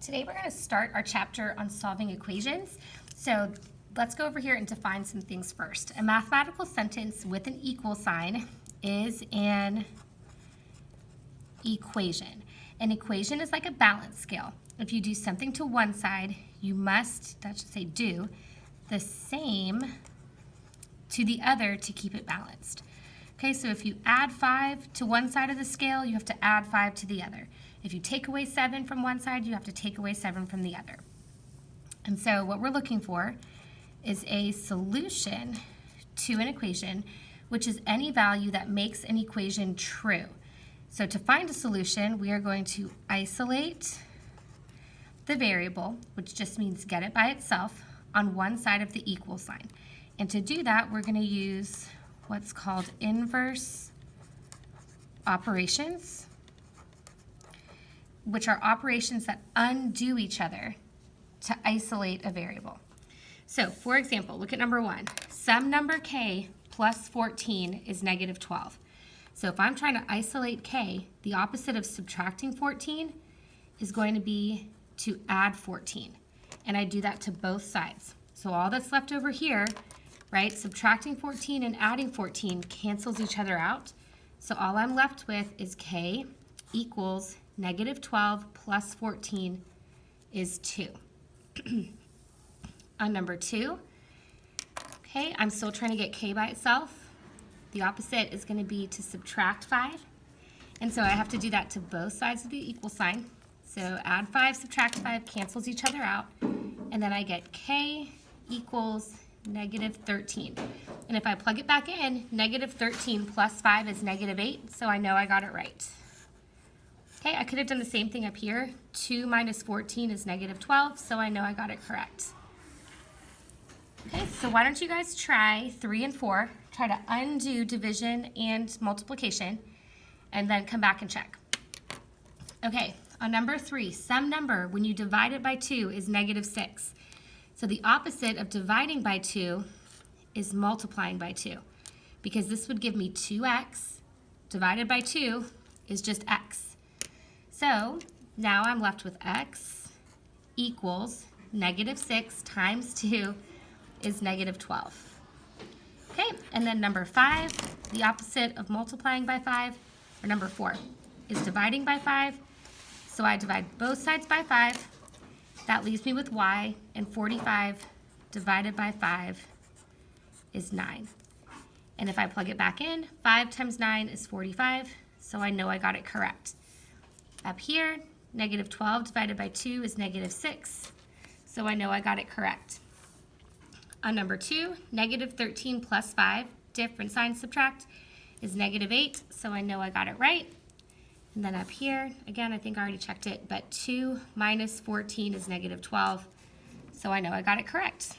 Today we're going to start our chapter on solving equations. So let's go over here and define some things first. A mathematical sentence with an equal sign is an equation. An equation is like a balance scale. If you do something to one side, you must, that should say do, the same to the other to keep it balanced. Okay, so if you add 5 to one side of the scale, you have to add 5 to the other. If you take away 7 from one side, you have to take away 7 from the other. And so what we're looking for is a solution to an equation, which is any value that makes an equation true. So to find a solution, we are going to isolate the variable, which just means get it by itself, on one side of the equal sign. And to do that, we're going to use what's called inverse operations, which are operations that undo each other to isolate a variable. So, for example, look at number 1. Some number k plus 14 is negative 12. So if I'm trying to isolate k, the opposite of subtracting 14 is going to be to add 14. And I do that to both sides. So all that's left over here, right, subtracting 14 and adding 14 cancels each other out. So all I'm left with is k equals negative 12 plus 14 is 2. On number 2, okay, I'm still trying to get k by itself. The opposite is going to be to subtract 5. And so I have to do that to both sides of the equal sign. So add 5, subtract 5, cancels each other out. And then I get k equals negative 13. And if I plug it back in, negative 13 plus 5 is negative 8, so I know I got it right. Okay, I could have done the same thing up here. 2 minus 14 is negative 12, so I know I got it correct. Okay, so why don't you guys try 3 and 4, try to undo division and multiplication, and then come back and check. Okay, on number 3, some number, when you divide it by 2, is negative 6. So the opposite of dividing by 2 is multiplying by 2, because this would give me 2x divided by 2 is just x. So now I'm left with x equals negative 6 times 2 is negative 12. Okay, and then number 5, the opposite of multiplying by 5, or number 4, is dividing by 5. So I divide both sides by 5. That leaves me with y, and 45 divided by 5 is 9. And if I plug it back in, 5 times 9 is 45, so I know I got it correct. Up here, negative 12 divided by 2 is negative 6, so I know I got it correct. On number 2, negative 13 plus 5, different sign subtract, is negative 8, so I know I got it right. And then up here, again, I think I already checked it, but 2 minus 14 is negative 12, so I know I got it correct.